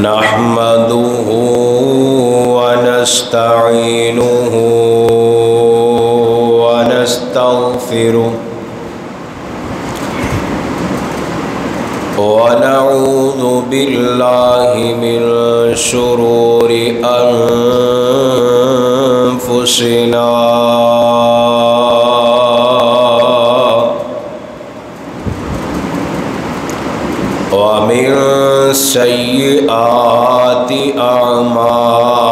نحمده ونستعينه ونستغفره ونعوذ بالله من شرور أنفسنا ومن سيئات أعمالنا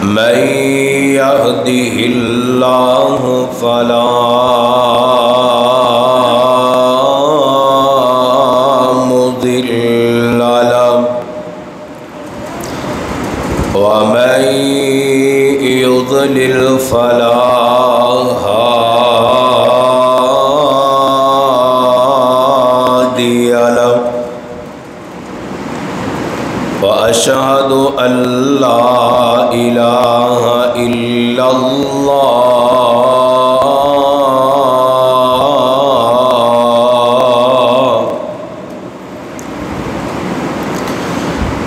من يهده الله فلا مضل له ومن يضلل فلا هادي له وأشهد أن لا إله إلا الله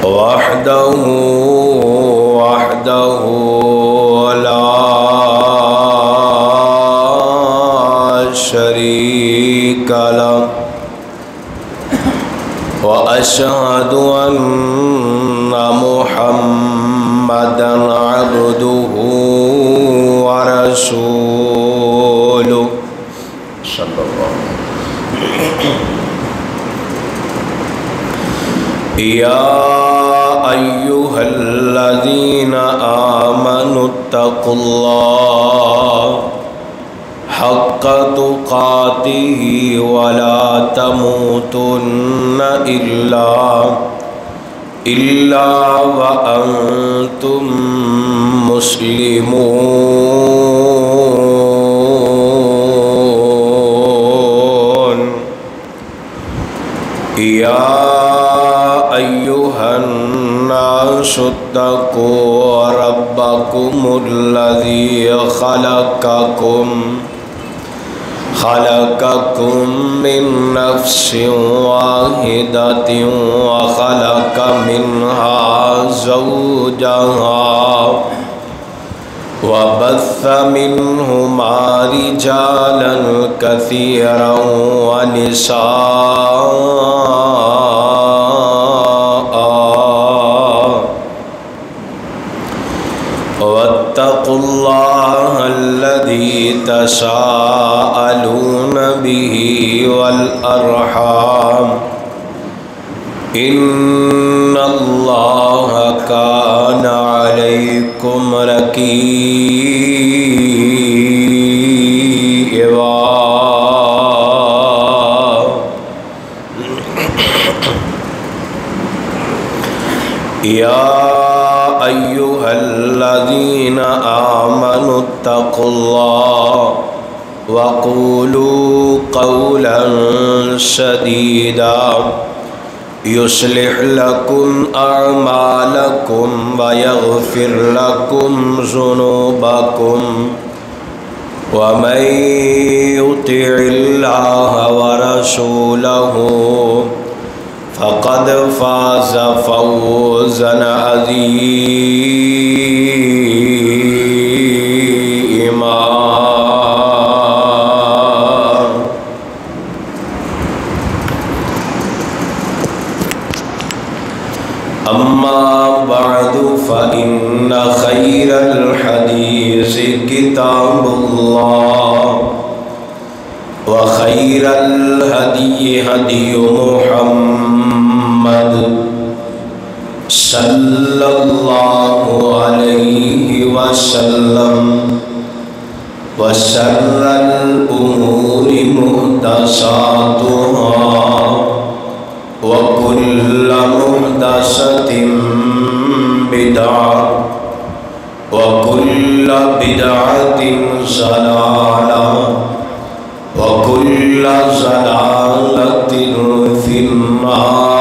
وحده لا شريك له وأشهد أن محمدًا عبده ورسوله صلى الله عليه وسلم. يا أيها الذين آمنوا اتقوا الله حق تقاته ولا تموتن إلا وأنتم مسلمون. يا أيها الناس اتقوا ربكم الذي خلقكم من نفس واحدة وخلق منها زوجها وبث منهما رجالا كثيرا ونساء واتقوا الله الذي تساءلون به والأرحام إن الله كان عليكم رقيبا. يا أيها الذين آمنوا اتقوا الله وقولوا قولا سديدا يصلح لكم أعمالكم ويغفر لكم ذنوبكم ومن يطع الله ورسوله فقد فاز فوزا عظيما. أما بعد فإن خير الحديث كتاب الله وخير الهدي هدي محمد صلى الله عليه وسلم وشر الأمور محدثاتها وكل محدثة بدعة وكل بدعة ضلالة وكل ضلالة في النار.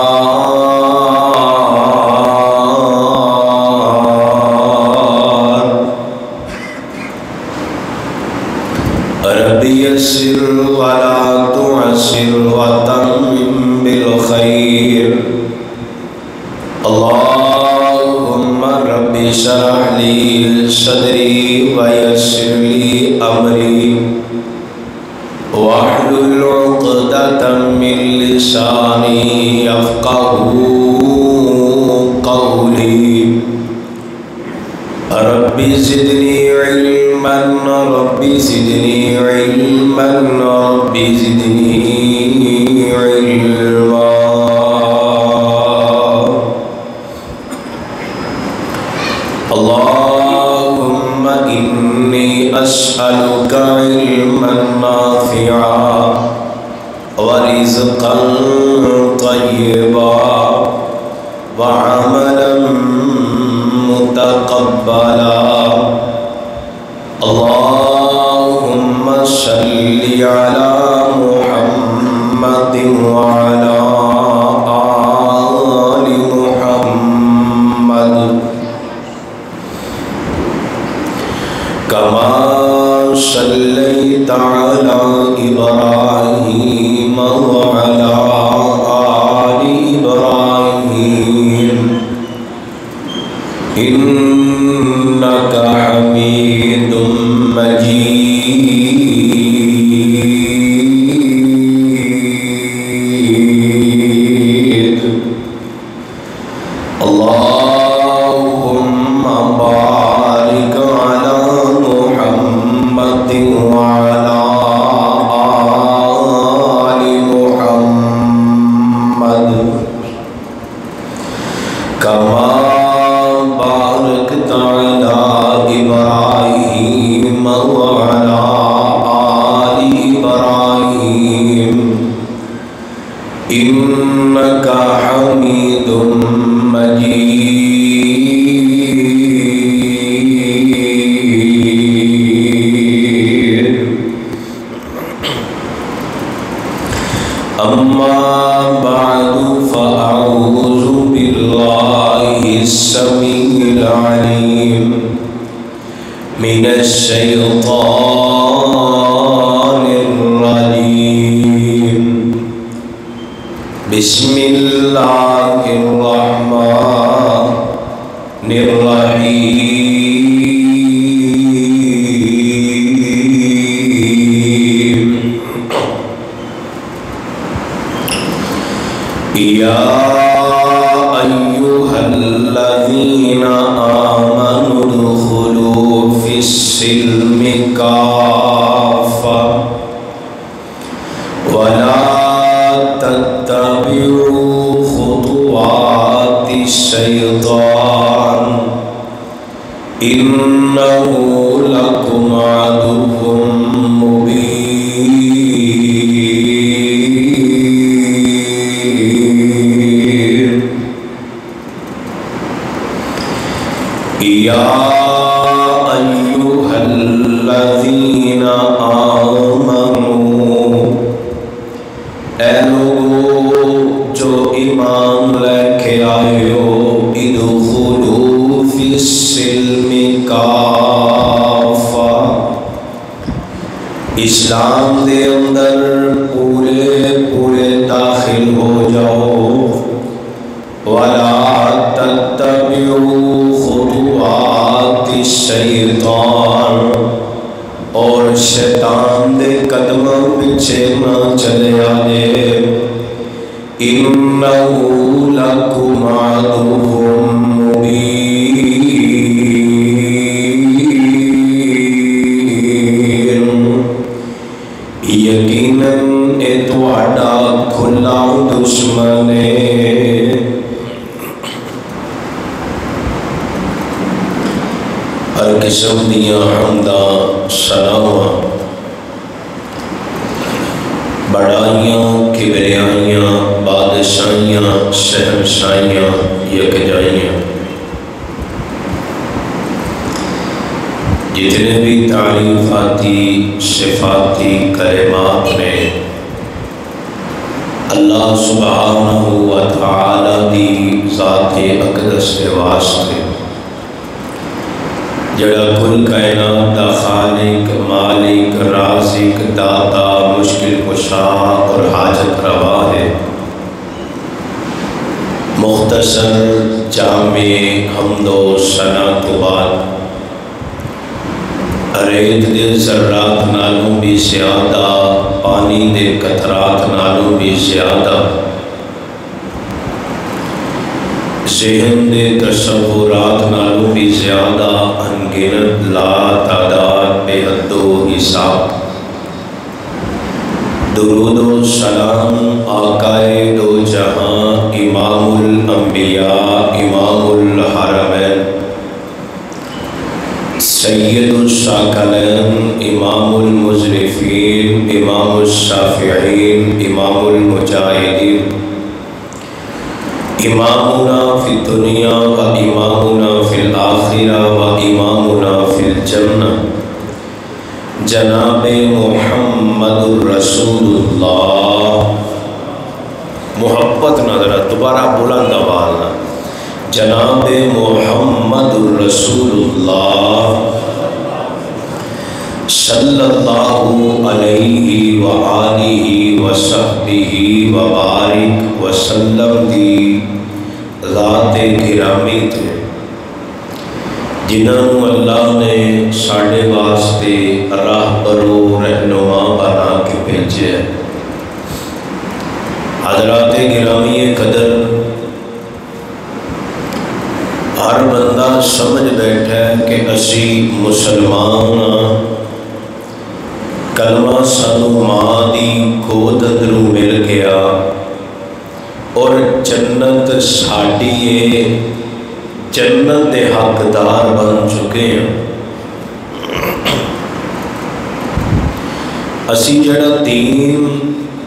ولا تعسر وتمم بالخير اللهم رب اشرح لي صدري ويسر لي أمري واحلل عقدة من لساني يفقهوا قولي رب زدني علما رب زدني علما رب زدني علما اللهم إني أسألك علما نافعا ورزقا طيبا وعملا متقبلا اللهم صل على محمد وعلى آل محمد كما صليت على إبراهيم وعلى آل إبراهيم إنك حميد مجيد اللهم بارك على محمد وعلى آل محمد كما باركت على إبراهيم وعلى آل إبراهيم إنك حميد مجيد أما بعد فأعوذ بالله السميع العليم من الشيطان الرجيم بسم الله الرحمن الرحيم يا أيها الذين آمنوا ادخلوا في السلم كافة ولا تتبعوا خطوات الشيطان إنه لكم عدو مبين يا أيها الذين آمنوا اے لوگو جو ایمان لے کے آئے ہو ادخلوا فی السلم کافہ اسلام دے اندر پورے داخل ہو جاؤ وَلَا تَتَّبِعُوا خُطُوَاتِ الشَّيْطَانِ اور شیطان دے قدموں پیچھے نہ چلے آنے إِنَّهُ لَكُمْ عَدُوٌّ مُبِينٌ یقیناً اے تواڈا کھلا دشمن ہے ہر قسم دیاں حمداں ثناواں بڑائیاں کبریائیاں بادشاہیاں شہنشاہیاں یکجائیاں جتنے بھی تعریفاتی صفاتی کلمات میں اللہ سبحانہ و تعالی دی ذات اقدس کے واسطے جڑا کل کائنات دا خالق مالک رازق داتا مشکل کشا اور حاجت روا ہے۔ مختصر جامع حمد و ثنا تو بعد ریت دے ذرات نالوں بھی زیادہ، پانی دے قطرات نالوں بھی زیادہ، ذہن دے تصورات نالوں بھی زیادہ، انگنت لا تعداد بے حد و حساب۔ درود و سلام آقائے دو جہاں، امام الانبیاء امام الحرمین، سید الثقلین امام المظرفین امام الشافعین امام المجاہدین، امامنا فی الدنیا و امامنا فی الآخرہ و امامنا فی الجنہ، جناب محمد الرسول اللہ۔ محبت نظر دوبارہ بلند آواز، جناب محمد الرسول اللہ صلی اللہ علیہ وآلہ وصحبہ وبارک وسلم دی ذات گرامی تے جنہوں اللہ نے ساڑھے واسطے راہ برو رہنما بنا کے بھیجے۔ حضرات گرامی قدر، ہر بندہ سمجھ بیٹھا ہے کہ اسی مسلمان، کلمہ سانو ماں دی گود اندروں مل گیا اور جنت ساڈی ہے، جنت دے حقدار بن چکے ہیں۔ اسی جڑا دین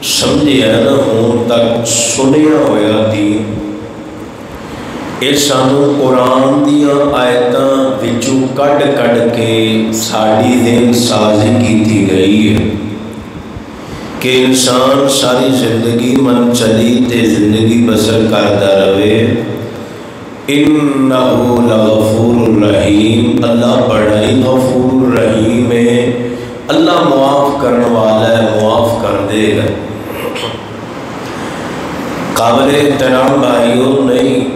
سمجھے نا ہون تک سنیا ہویا دین، اے سانو قرآن دیاں آیتاں وچوں کڈ کڈ کے ساڈی ذہن سازی کیتی گئی ہے کہ انسان ساری زندگی من چلی تے زندگی بسر کرتا رہے۔ انہو لغفور رحیم، اللہ بڑا ہی غفور رحیم ہے، اللہ معاف کرنے والا ہے، معاف کر دے گا۔ قابل احترام بھائیوں، نہیں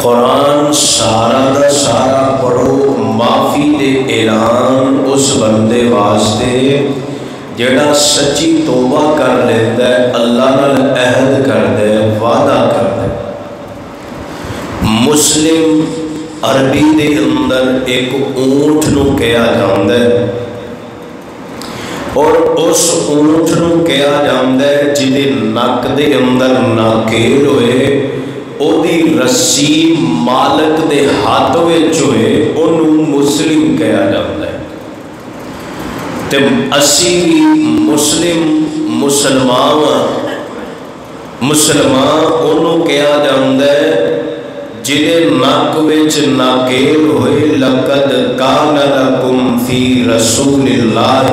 قرآن سارا دا سارا پڑھو، معافی دے اعلان اس بندے واسطے جڑا سچی توبہ کر لیتا ہے، اللہ نال عہد کر دے، وعدہ کر دے۔ مسلم عربی دے اندر ایک اونٹ نو کہا جاندا ہے، اور اس اونٹ نو کہا جاندا ہے جدے نک دے اندر ناکیل ہوئے، او دی رسی مالک دے ہاتھ وچ ہوئے، اونوں مسلم کہا جاندا ہے۔ تے اسی مسلمان اونوں کہا جاندا ہے جدے نک وچ ناکیل ہوئے۔ لقد کان لکم فی رسول اللہ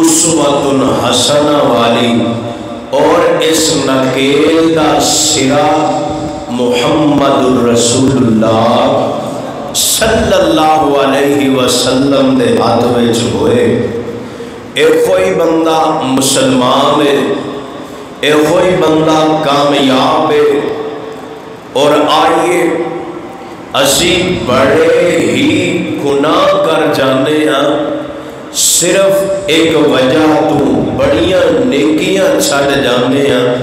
اسوۃ حسنہ والی، اور اس نکیل دا سرا محمد الرسول اللہ صلی اللہ علیہ وسلم دے ہاتھ وچ ہوئے۔ اے کوئی بندہ مسلمان ہے، اے کوئی بندہ کامیاب ہے۔ اور آئیے اسی بڑے ہی گناہ کر جانے ہیں، صرف ایک وجہ تو بڑیاں نیکیاں چھڑ جانے ہیں،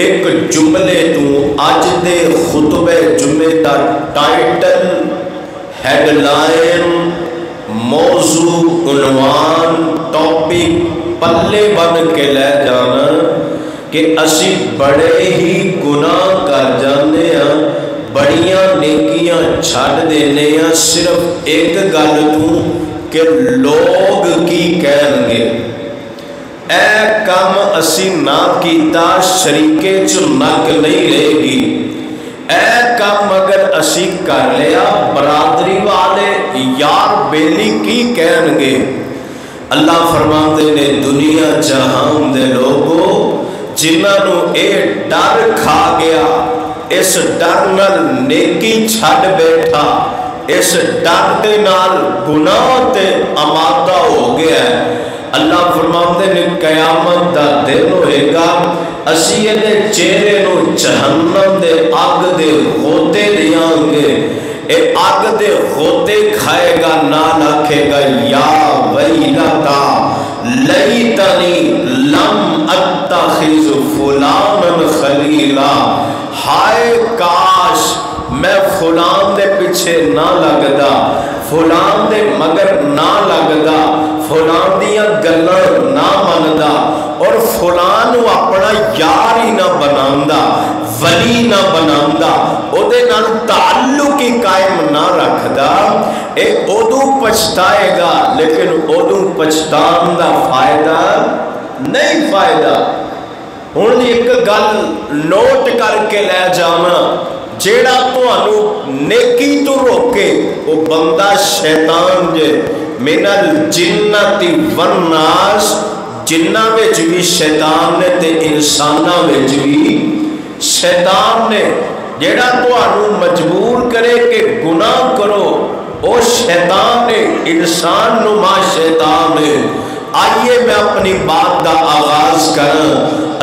ایک جملے تو آج دے خطبہ جمعے دا ٹائٹل، ہیڈ لائن، موضوع، عنوان، ٹاپک پلے بن کے لے جانا کہ اسی بڑے ہی گناہ کر جانے ہیں، بڑیاں نیکیاں چھڑ دینے ہیں، صرف ایک گل تو کہ لوگ کی کہیں گے۔ اے کام اسی نہ کیتا شریکے چ نک نہیں رہے گی۔ اے کام اگر اسی کر لیا برادری والے یار بیلی کی کہیں گے۔ اللہ فرماتے نے دنیا جہان دے لوگوں جنہاں نو اے ڈر کھا گیا، اس ڈر نال نیکی چھڑ بیٹھا، اس ڈر دے نال گناہ تے آمادہ ہو گیا ہے۔ اللہ فرماتے نے قیامت دا دن ہوئے گا، اسی دے چہرے نو جہنم دے آگ دے غوطے دیاں گے، اے آگ دے غوطے کھائے گا، نال آکھے گا یا ویلتا لیتنی لم اتخذ فلانا خلیلا، ہائے کاش میں فلان دے پیچھے نہ لگدا، فلان دے مگر نہ لگدا، فلان دیاں گلاں نہ مندا، اور فلان وہ اپنا یار ہی نہ بناندا، ولی نہ بناندا، او دے نال تعلق ہی قائم نہ رکھدا، اے ادو پچھتائے گا، لیکن ادو پچھتان دا فائدہ نہیں فائدہ۔ ہن ایک گل نوٹ کر کے لے جانا، جیڑا تانوں نیکی تو روکے وہ بندہ شیطان جے، من الجنت والناس، جنہ وچ بھی شیطان نے تے انساناں وچ بھی شیطان نے، جیڑا تانوں مجبور کرے کہ گناہ کرو او شیطان نے، انسان نما شیطان نے۔ آئیے میں اپنی بات دا آغاز کریں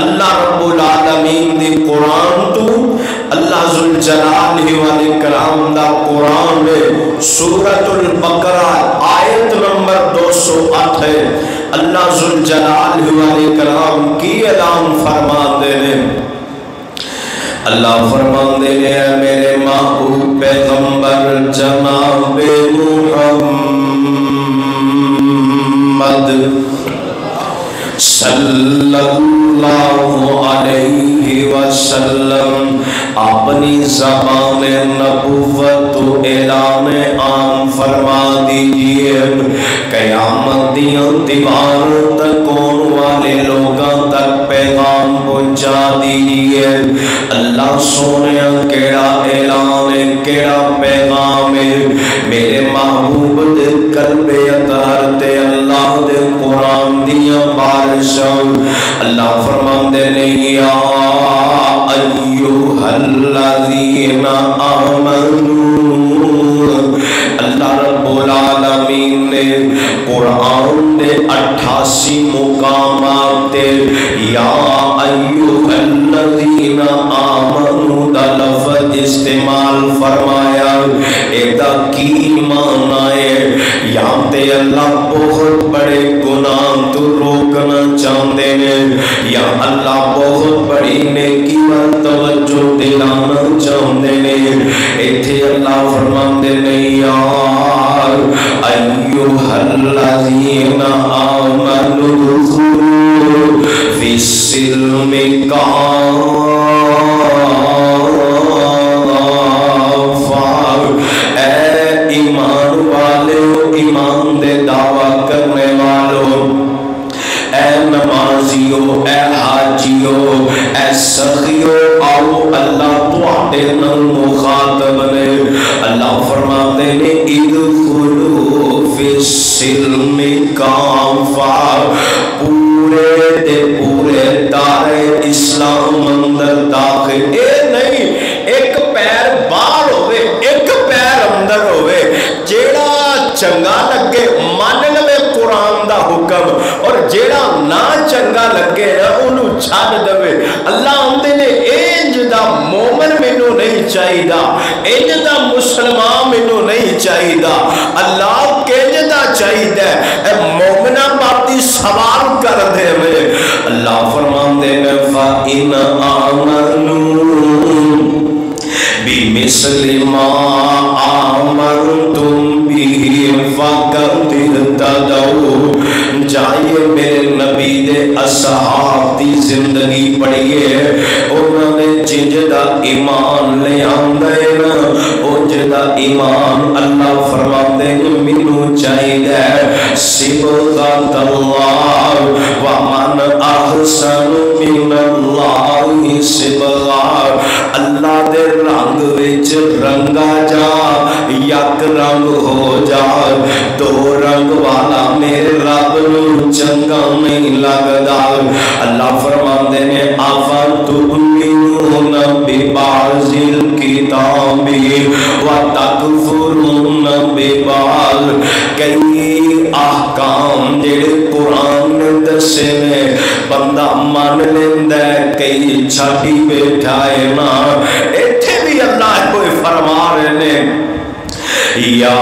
اللہ رب العالمین دی قرآن تو، اللہ ذوالجلال والاکرام دا قرآن میں سورۃ البقرہ آیت نمبر 208 ہے۔ اللہ ذوالجلال والاکرام کی اعلان فرما دینے، اللہ فرمان دینے ہے میرے محبوب پیغمبر جناب محمد صلی اللہ علیہ وسلم اپنی زبان نبوت و اعلان عام فرما دیجئے، قیامت دیاں دیواروں تک کون والے لوگاں تک پیغام پہنچا دیجئے۔ اللہ سونیا کیڑا اعلان ہے، کیڑا پیغام ہے، میرے محبوب دے قلب اطہر تے اللہ دے قرآن دیاں بارشاں۔ اللہ فرماندے نے یا ایھا الذین آمنوا، اللہ رب العالمین نے قرآن دے 88 مقامات تے یا ایھا الذین آمنوا دا لفظ استعمال فرمایا۔ ایدہ کی معنی ہے؟ یا تے اللہ بہت بڑے گناہ تو روکنا چاہتے ہیں، یا اللہ بہت بڑی نیکی پر توجہ دلانا چاہتے ہیں۔ ایتھے اللہ فرماندے نے یا ایھا الذین آمنوا ادخلوا فی السلم کافہ، اے ایمان والو، ایمان دے دعویٰ کرنے والوں، اے نمازیو، اے حاجیو، اے سخیو، آؤ اللہ تواڈے نال مخاطب نے۔ اللہ فرماتے نے ادخلوا فی السلم کافہ، پورے دے پورے دارے اسلام اندر داخل، اے نہیں ایک پیر باہر ہوئے ایک پیر اندر ہوئے، جیڑا چنگا لگے مان لے قرآن دا حکم، اور جیڑا نہ چنگا لگے نا انہوں چھاڑ دوے۔ اللہ آندے نے انج دا مومن مینوں نہیں چاہیدا، انج دا مسلمان مینوں نہیں چاہیدا، اللہ کنج دا چاہیدا ہے، اے مومنہ باتی سوال کر دے میں۔ اللہ فرماندے نے فَإِنْ آمَنُوا بِمِثْلِ مَا آمَنْتُمْ بِهِ فَقَدِ اهْتَدَوْا۔ جائیے میرے نبی دے اصحاب دی زندگی پڑھیے، انہوں نے جنجدہ ایمان لے آندے نا، جنجدہ ایمان اللہ فرماتے ہیں منو چاہیے صبغۃ اللہ، وَمَنْ أَحْسَنُ مِنَ اللَّهِ صِبْغًا، اللہ دے رنگ وچ رنگا جا، یک رنگ ہو جا، دو رنگ والا میرے رب نو چنگا نہیں لگدا۔ اللہ فرماندے نے أَفَتُؤْمِنُونَ بِبَعْضِ الْكِتَابِ وَتَكْفُرُونَ کئی احکام جڑے قرآن نے دسے نے بندہ مان لیندا ہے کئی چھاٹی بیٹھا ہے نا ایتھے بھی اللہ کوئی فرما رہے نے یا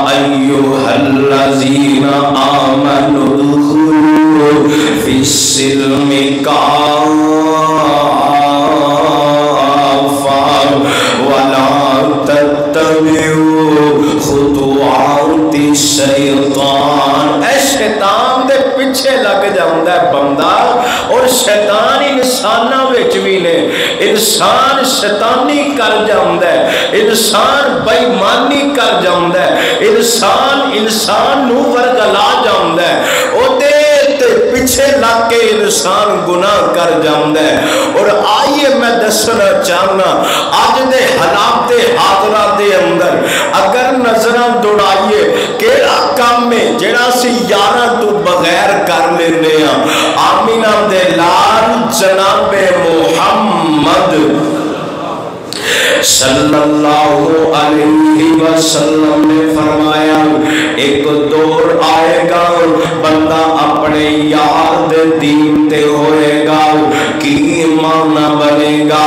ایھا الذین آمنوا ادخلوا فی السلم ولا تتبعوا خطوات الشیطان اے شیطان دے پیچھے لگ جاندا ہے بندہ اور شیطان انساناں وچ بھی نے انسان شیطانی کر جاندا ہے انسان بے ایمانی کر جاندا ہے انسان نو ورگلا جاندا ہے او تے پیچھے لگ کے انسان گناہ کر جاندا ہے اور آئیے میں دسنا چاہنا آج دے حالات حاضرہ دے اندر اگر نظراں دوڑائیے کیڑا کام میں جڑا سی یاراں تو بغیر کر لینے ہاں آمینہ دے لال جناب محمد صلی اللہ علیہ وسلم نے فرمایا ایک دور آئے گا بندہ اپنے یار دین تے ہوئے گا کی مانا بنے گا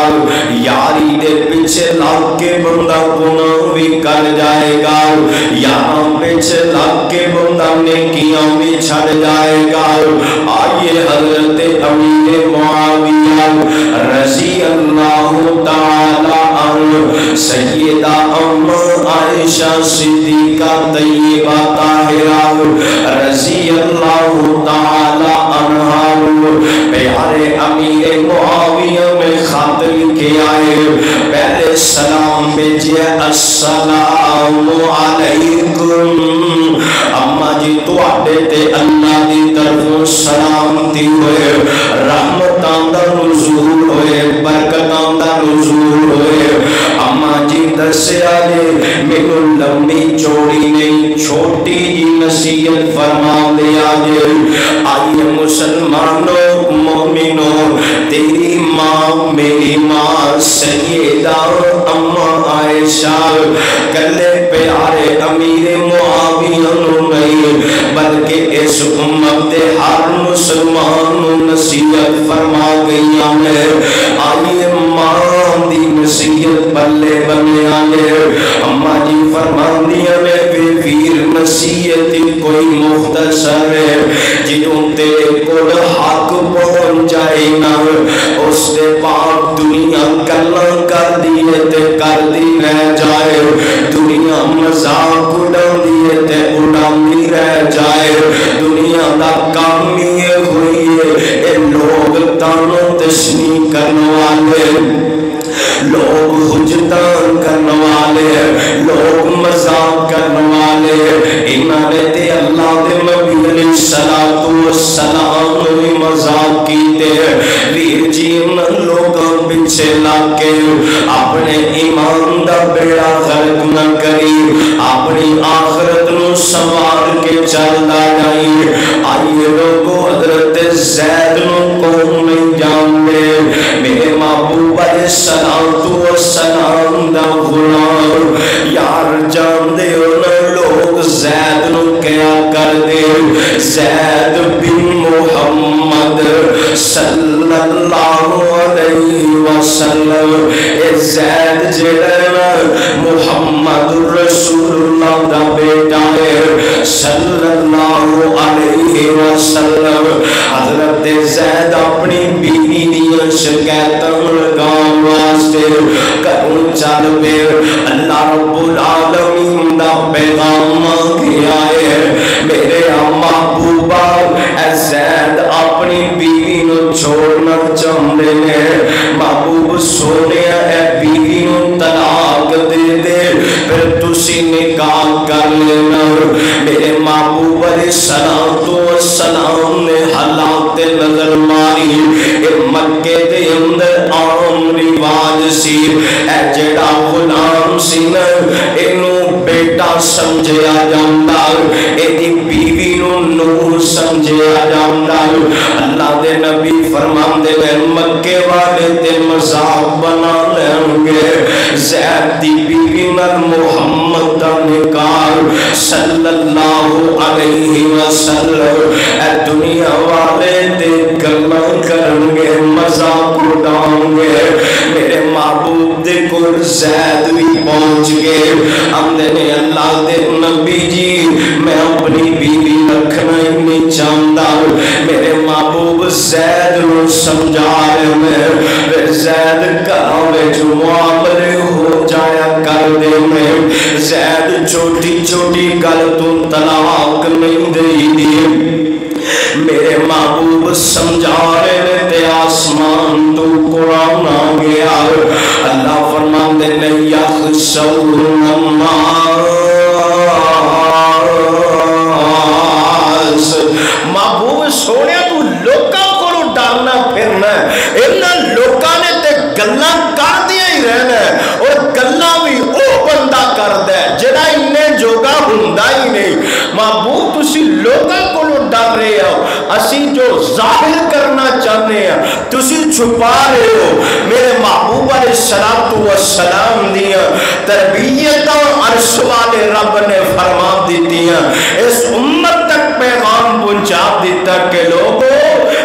یاری دے پیچھے لگ کے بندہ گناہ بھی کر جائے گا یہاں پیچھے لگ کے بندہ نیکیاں بھی چھڑ جائے گا آئیے حضرت امیر معاویہ رضی اللہ تعالی سیدہ ام عائشہ صدیقہ طیبہ طاہرہ رضی اللہ تعالی عنہا پیارے امیر معاویہ میں خط لکھے آئے پہلے سلام بھیجئے السلام علیکم اما جی تو آٹے تے اللہ دی طرف سلامتی ہوئے رحمتان دا نزول ہوئے برکتان دا نزول ہوئے اما جی دسیا جے میرے لمبی چوڑی نہیں چھوٹی جی نصیحت فرما دیا جے آئیے مسلمانوں مومنوں تیری ماں میری ماں سیدہ اما عائشہ کلے پیارے امیر معاویہ نہیں بلکہ اس امت دے ہر مسلمان نصیحت فرما گئی ہیں آئیے ماں دی نصیحت بلے بنے آئے اما جی فرما دیا میں پھر نصیحت کوئی مختصر ہے جنہوں تیرے کو حق پہنچ جائے نا اس دے پاک دنیا گلہ کر دیئے تے کر دی رہ جائے دنیا مذاق اڑا دیئے تے اڑا بھی رہ جائے دنیا دا کامی ہوئی ہے اے لوگ تانوں تشنی کرنے والے لوگ حجتان کرنے والے لوگ مذاق کرنے والے انہاں نے تے اللہ دے نبی علیہ السلام نے مذاق کیتے ویر جی انہاں لوگاں پیچھے لگ کے اپنے ایمان دا بیڑا غرق نہ کری اپنی آخرت نو سنوار کے چلدا جائی آئیے لوگو حضرت زید نو کون نہیں جانتے میرے محبوب علیہ السلام دا غلام یار جان دے انہاں لوگ زید نو کیا کر دے زید بن محمد صلی اللہ علیہ وسلم اے زید جڑا محمد رسول اللہ دا بیٹا ہے صلی اللہ علیہ وسلم حضرت زید اپنی بیوی دیاں شکایتاں لگاؤں واسطے کروں چل پے اللہ رب العالمین دا پیغام آگیا ہے میرے محبوبہ اے زید اپنی بیوی نو چھوڑنا چاہتے ہیں محبوب سونے اے بیوی نو طلاق دے دے پھر تسی نکاح کر لینا میرے محبوب علیہ السلام نے حالات نظر ماری اے مکے دے اندر عام رواج سی اے جڑا غلام سی نا اینو بیٹا سمجھیا جاندا اے دی بیوی نو نور سمجھیا جاندا اللہ دے نبی فرماندے ہیں مکے والے تے مذاق بنا لین گے زید دی بیوی نال محمد دا نکاح صلی اللہ علیہ وسلم اے دنیا والے تے گلاں کرن گے مذاق اڑان گے میرے محبوب دے کول زید بھی پہنچ گئے آندے نے اللہ دے نبی جی میں اپنی بیوی رکھنا ہی نہیں چاہتا میرے محبوب زید نو سمجھا رہے میں زید گھراں وچ معاملے ہو جایا کر دے میں زید چھوٹی چھوٹی گل تو طلاق نہیں دئی دی میرے محبوب سمجھا رہے تے آسمان تو قرآن آ گیا اللہ فرماندے نے یخشون الناس محبوب سونے تو لوکاں کو ڈالنا پھرنا انہاں لوکاں نے تے گلاں کر دیا ہی رہنا اور گلاں بھی او بندہ کر دے جڑا انہیں جوگا ہوندا ہی نہیں محبوب تسی لوکاں کو ڈر رہے ہو اسی جو ظاہر کرنا چاہنے ہیں تسی چھپا رہے ہو میرے محبوب علیہ السلام دیا تربیت عرش والے رب نے فرما دیتی ہیں اس امت تک پیغام پہنچا دیتا کہ لوگوں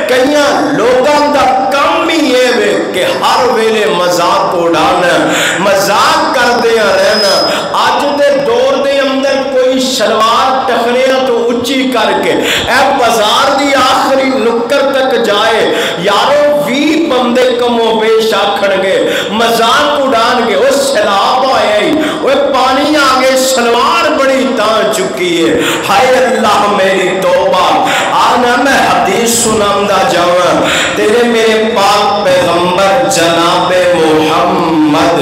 کئیاں لوگاں دا کم بھی یہ ہے کہ ہر ویلے مذاق اڑانا مذاق کر دیا رہنا آج دے دور دے اندر کوئی شلوار ٹخنیاں تو اچھی کر کے اے بازار دی آخری نکر تک جائے یارو 20 بندے کم و بیش آکھن گے مذاق اڑان گے وہ سیلاب آئے ہی وہ پانی آگے شلوار بڑی تان چکی ہے ہائے اللہ میری توبہ آنا میں حدیث سنامدہ جاؤں تیرے میرے پاک پیغمبر جناب محمد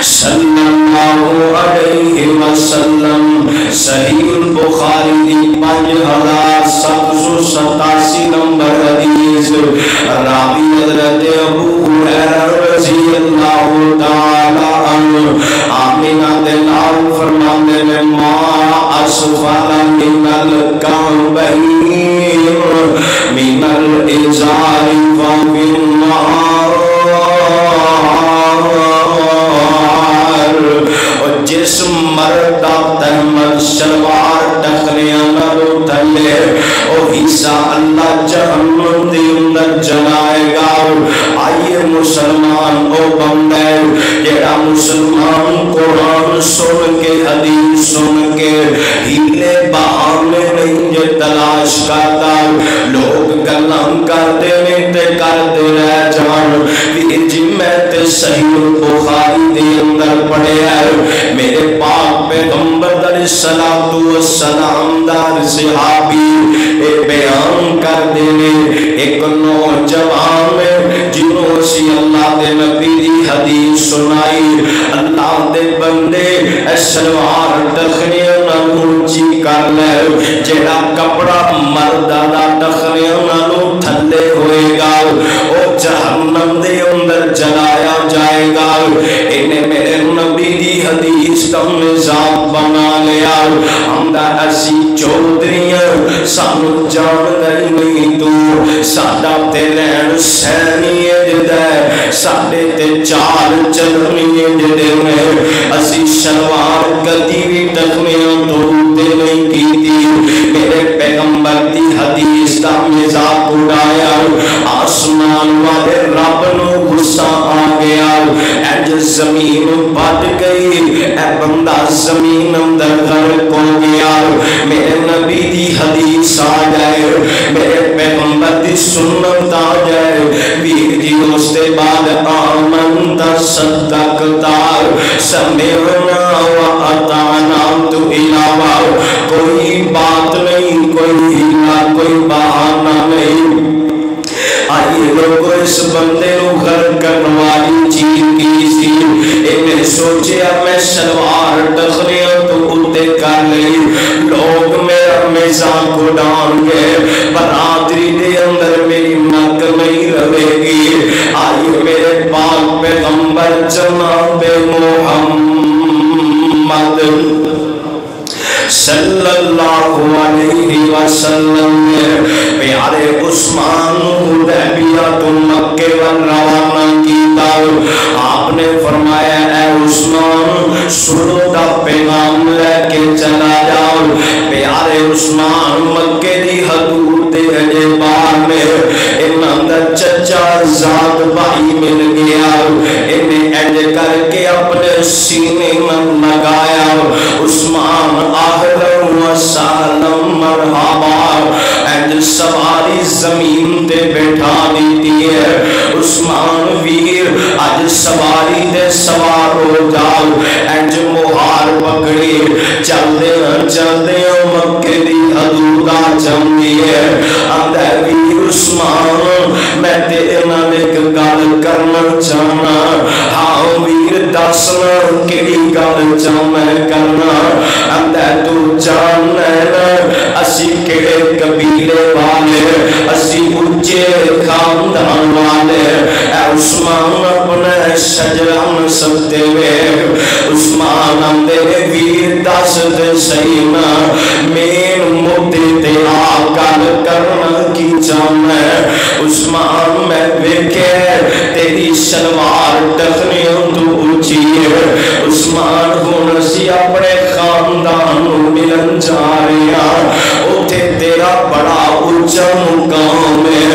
صلی اللہ علیہ وسلم صحیح البخاری دی 5787 نمبر حدیث راوی حضرت ابو ہریرہ رضی اللہ تعالی عنہ آمینہ دلال فرمانے میں ما اسفل من الکعبین من الازار ففی النار جس مردہ تحمل شلوار ٹخنیاں نرو تھلے او حصہ اللہ جہنم دی اندر جلائے گا آئیے مسلمان او بندے جیڑا مسلمان قرآن سن کے حدیث سن کے ہیلے بہانے نہیں جو تلاش کرتا لوگ گلام کرتے نہیں تے کرتے رہ جان پھر جی میں تے صحیح البخاری دے اندر پڑھے ہے میرے پاک پیغمبر علیہ السلام دار صحابی بیان کر دینے ایک نوجوان جنہوں سے اللہ دے نبی دی حدیث سنائی اللہ دے بندے شلوار ٹخنیاں نالوں اونچی کر لے جیڑا کپڑا مردہ دا ٹخنیاں نالوں تھلے ہوئے گا او جہنم دے اندر جلایا جائے گا انہیں میرے نبی دی حدیث کا نظام بنا لیا ہم دا ایسی چودریاں سانو جان نہیں تو ساڈا تے رہن سینی جدے ساڈے تے چال چلنی جدے میں اسی شلوار کدی بھی ٹخنیاں توڑتے نہیں کی تھی میرے پیغمبر دی حدیث کا مذاق اڑایا آسمان والے رب نو غصہ آ گیا اج زمین بھٹ گئی اے بندہ زمین اندر غرق ہو گیا میرے نبی دی حدیث آ جائے میرے پیغمبر دی سنت آ جائے ویر جی اس دے بعد آمنت صدقتا سمعنا و اطعنا تو علاوہ کوئی بات نہیں کوئی ہیلا کوئی بہانہ نہیں آئیے لوگوں اس بندے نو غرق کرنے والی چیز کی سی انہیں سوچے اب میں شلوار ٹخنیاں تو اٹھے کر لئی لوگ میرا میزان کو ڈان گے برادری دے اندر میری نک نہیں رہے گی آئیے میرے پاک پیغمبر جناب محمد صلی اللہ علیہ وسلم پیارے عثمان حدیبیہ تو مکے و روانہ کیتا نے فرمایا اے عثمان سنو دا پیغام لے کے چلا جاؤ. پیارے عثمان مکے دی حدود دے اجے باہر میں انہاں دا چچا زاد بھائی مل گیا. انہیں اج کر کے اپنے سینے میں لگایا. عثمان اہلا و سہلا مرحبا اج سواری زمین تے بٹھا دیتی ہے. عثمان ویر اج سواری دے سوار ہو جاؤ. اج مہار پکڑی چلدے چلدے مکے دی حدود آ جاندی ہے. آندا ویر عثمان میں تیرے نال ایک گل کرنا چاہنا. ہاں ویر دسنا کیڑی گل چاہنا کرنا. آندا تو جاننا نا اسی کیڑے قبیلے والے اسی اونچے خاندان والے. اے عثمان اپنے شجران سبتے ہوئے عثمان آندے ویر دس دے صحیح نا مین مدے تے آ گل کرنا کی چاہنا ہے. عثمان میں ویکھے تیری شلوار ٹخنیوں تو اونچی ہے. عثمان ہن اسی اپنے خاندان ملن جا رہے ہیں. اوتھے تیرا بڑا اونچا مقام ہے.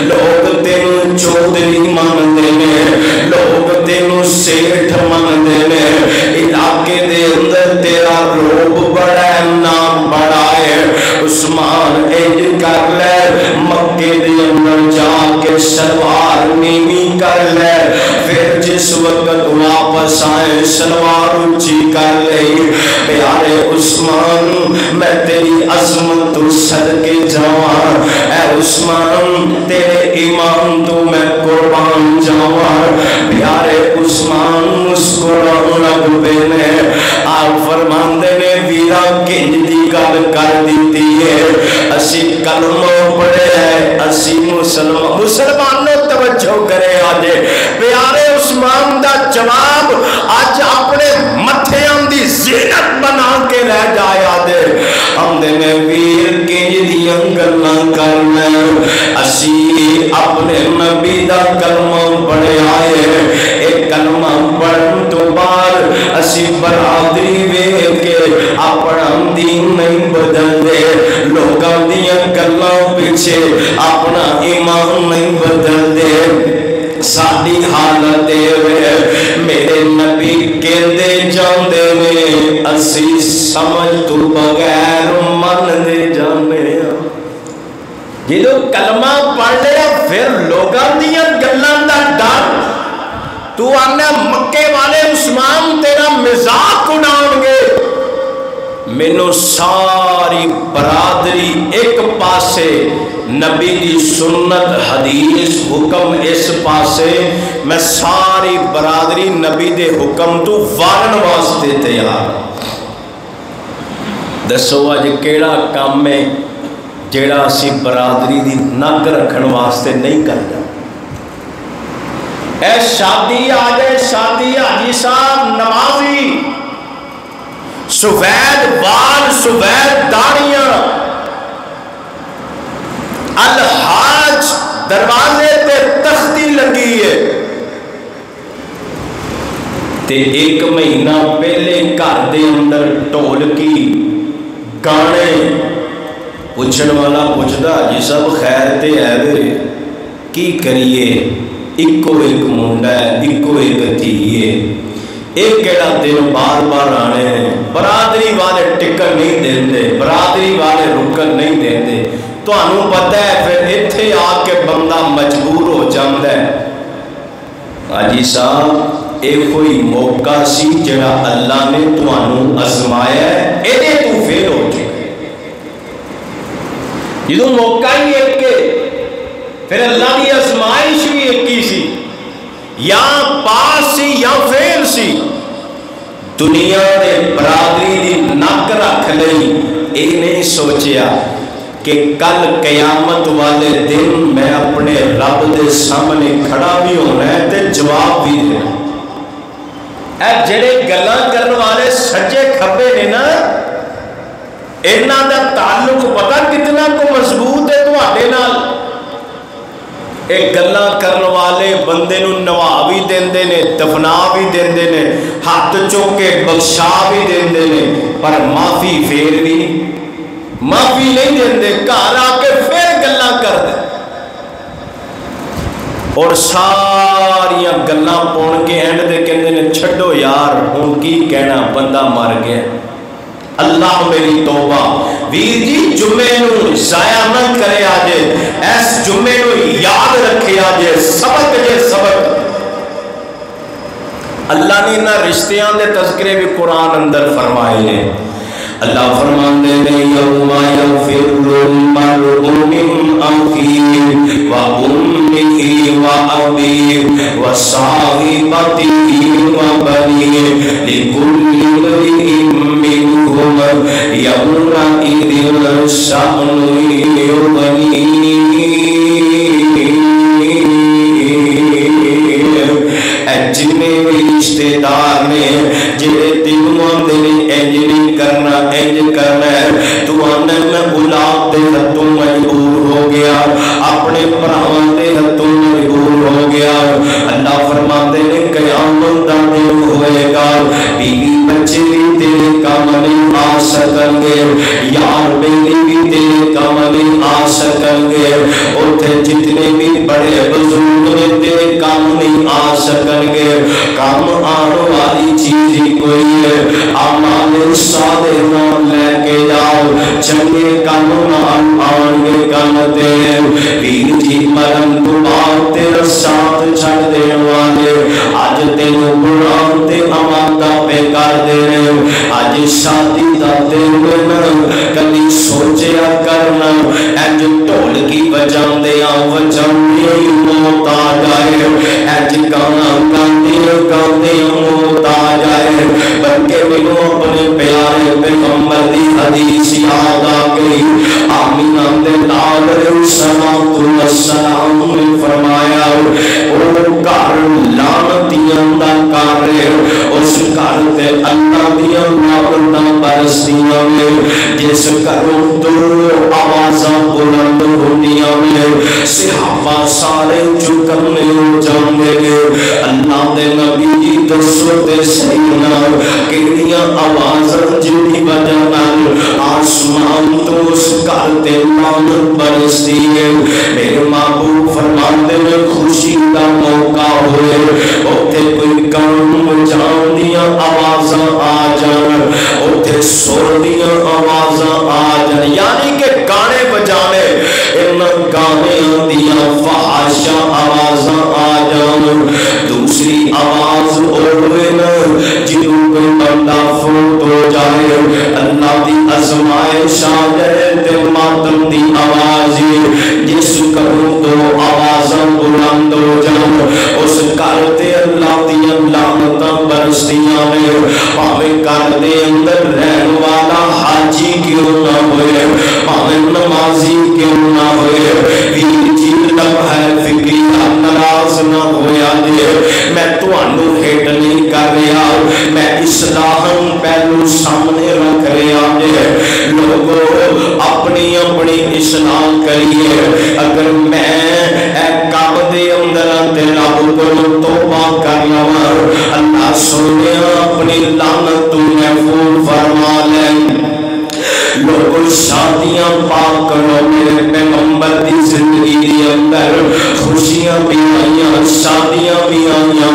لوگ تینوں چودھری مانتے ہیں. لوگ تینوں سیٹھ مانتے ہیں. علاقے دے اندر تیرا روب بڑا ہے نام بڑا ہے. عثمان اج کر لے مکے دے اندر جا کے شلوار نیوی کر لے. پھر جس وقت واپس آئے شلوار اونچی کر لے. پیارے عثمان میں تیری عظمت تو صدقے جاواں. اے عثمان تیرے ایمان تو میں قربان جاواں. پیارے عثمان مسکران لگ پے نے. آپ فرماندے نے ویرا کنج دی گل کر دیتی ہے. اسی کلمہ پڑھے ہے اسی مسلمانوں توجہ کرے آجے. پیارے عثمان دا جواب آج اپنے متھیاں دی زینت بنا کے رہ جایا دے. ہم دے میں ویر کنج دیاں گلاں کرنا اسی اپنے نبی دا کلمہ پڑھے آئے. ایک کلمہ پڑھن تو بعد اسی برادری ویکھ کے اپنا دین نہیں بدل دے. لوگاں دیاں گلاں پیچھے اپنا ایمان نہیں بدل دے. ساڈی حالت اے میرے نبی کہندے جاندے نے اسی سمجھ تو بغیر من دے جانے. جدو کلمہ پڑھ لیا پھر لوگاں دیاں گلاں دا ڈر. تو آنے مکے والے عثمان تیرا مذاق اڑان گے. مینوں ساری برادری ایک پاسے نبی دی سنت حدیث حکم اس پاسے میں ساری برادری نبی دے حکم تو وارن واسطے تیار. دسو اج کیڑا کام ہے جیڑا اسی برادری دی نگ رکھن واسطے نہیں کرنا. اے شادی آ جائے شادی حاجی صاحب نمازی سفید بال سفید داڑیاں الحاج دروازے تے تختی لگی ہے تے ایک مہینہ پہلے گھر دے اندر ڈھولکی گانے پوچھن والا پوچھدا جی سب خیر تے ہے وے کی کریے ایکو ایک منڈا ہے ایکو ایک دھی ہے. ایک کیڑا دن بار بار آنے ہیں. برادری والے ٹکر نہیں دیندے برادری والے رکن نہیں دیندے. تو انہوں پتہ ہے پھر اتھے آ کے بندہ مجبور ہو جاندہ ہے. حاجی صاحب ایک کوئی موقع سی جڑا اللہ نے تو انہوں ازمایا ہے اینے تو فیل ہو چکے. یہ تو موقع ہی ایک کے پھر اللہ کی ازمائش بھی ایک کی سی یا پاس سی یا فیل سی. دنیا نے برادری دی نک رکھ لئی اے نہیں سوچیا کہ کل قیامت والے دن میں اپنے رب دے سامنے کھڑا بھی ہونا ہے تے جواب بھی دینا. اے جڑے گلاں کرن والے سجے کھبے نے نا انہاں دا تعلق پتہ کتنا کو مضبوط ہے تواڈے نال. ایک گلاں کرن والے بندے نو نوا بھی دیندے نے دفنا بھی دیندے نے ہاتھ چوک کے بخشا بھی دیندے نے پر معافی پھر بھی معافی نہیں دیندے گھر آ کے پھر گلاں کر دے اور ساریاں گلاں پون کے اینڈ دے کہندے نے چھڈو یار ہن کی کہنا بندہ مر گیا اللہ میری توبہ ویر جی جمعے نو ضائع نہ کرے آجے ایس جمعے نو یاد رکھے آجے سبق جے سبق اللہ نے نہ رشتیاں دے تذکرے بھی قرآن اندر فرمائے ہیں اللہ فرماندے نے یوم یغفر المرء من اخیہ و امہ و ابیہ و صاحبتہ و بنیہ لکل امرئ منہم یومئذ شأن یغنیہ اے جننے بھی رشتے دار نے جڑے تینوں آندے نے انج نہیں کرنا انج کرنا ہے تو آنے میں اولاد دے ہتھوں مجبور ہو گیا اپنے بھراواں دے ہتھوں مجبور ہو گیا اللہ فرماتے ہیں قیامت دا دن ہوئے گا بیوی بچے بھی تیرے کام نہیں آ سکیں گے یار بیوی بھی تیرے کام نہیں آ سکیں گے اوتھے جتنے بھی بڑے بزرگ نے تیرے کام نہیں آ سکیں گے کام آنے والی چیز ہی کوئی ہے اعمال صالحہ لے کے جاؤ چنگے کام نال آن گے کام تیرے ویر جی مرن تو بعد تیرا ساتھ چھڑ دے والے آج تینوں قرآن تے امانتہ پہ کر دے رہے آج شادی دا دن نا کلی سوچیا کرنا اینج ٹول کی وجہ دے موت آ جائے اینج گانا گاندے موت آ جائے بلکہ مینوں اپنے پیارے پیغمبر دی حدیث یاد آ گئی آمینہ دے لال علیہ السلام نے فرمایا او گھر لعنتیاں دا گھر اس گھر تے اللہ دیاں لعنتاں برسدیاں نے جس گھروں تو آوازاں بلند ہوندیاں نے صحابہ سارے چکنے ہو جاندے نے اللہ دے نبی جی دسو تے سینا کہڑیاں آوازاں جنی وجہ نال آسمان تو اس گھر تے لعنت برسدی ہے میرے محبوب فرماندے نے خوشی کا موقع ہوئے اوتھے کوئی کام جان دیاں آوازاں آ جان اوتھے سر دیاں آوازاں آ جان یعنی کہ گانے بجانے ان گانے دیاں فحاشا آوازاں آ جان دوسری آواز اوڑے نا جدوں کوئی بندہ فوت ہو جائے اللہ دی ازمائش آ جائے تے ماتم دی آواز جس کروں تو آوازاں بلند ہو جان اس کرتے اللہ دی لعنتاں برسدیاں نے پاویں گھر دے اندر رہن والا حاجی کیوں نہ ہوئے پاویں نمازی کیوں نہ ہوئے ویر جی لمحہ فکری ناراض نہ ہویا جے میں تانوں ہیٹ نہیں کر رہا میں اصلاح پہلو سامنے رکھ رہا جے لوگوں اپنی اپنی اصلاح کریے اگر میں اے کعب دے اندر تے رب کو توبہ کر لواں اللہ سونے اپنی لعنت تو محفوظ فرما لے لوگوں شادیاں پاک کرو میرے پیغمبر دی زندگی دی اندر خوشیاں بھی آئیاں شادیاں بھی آئیاں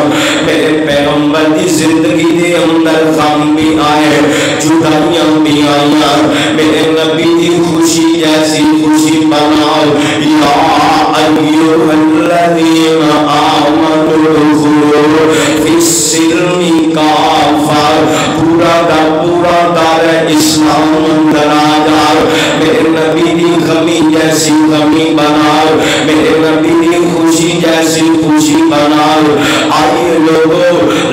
میرے پیغمبر دی زندگی دی اندر غم بھی آئے جدائیاں بھی آئیاں میرے نبی دی خوشی جیسی خوشی بناؤ یا ایوہ الذین آمنوا ادخلوا فی السلم کافہ پورا دار اسلام اندر آ جاؤ میرے نبی دی غمی جیسی غمی بناؤ میرے نبی دی خوشی جیسی خوشی بناؤ آئیے لوگوں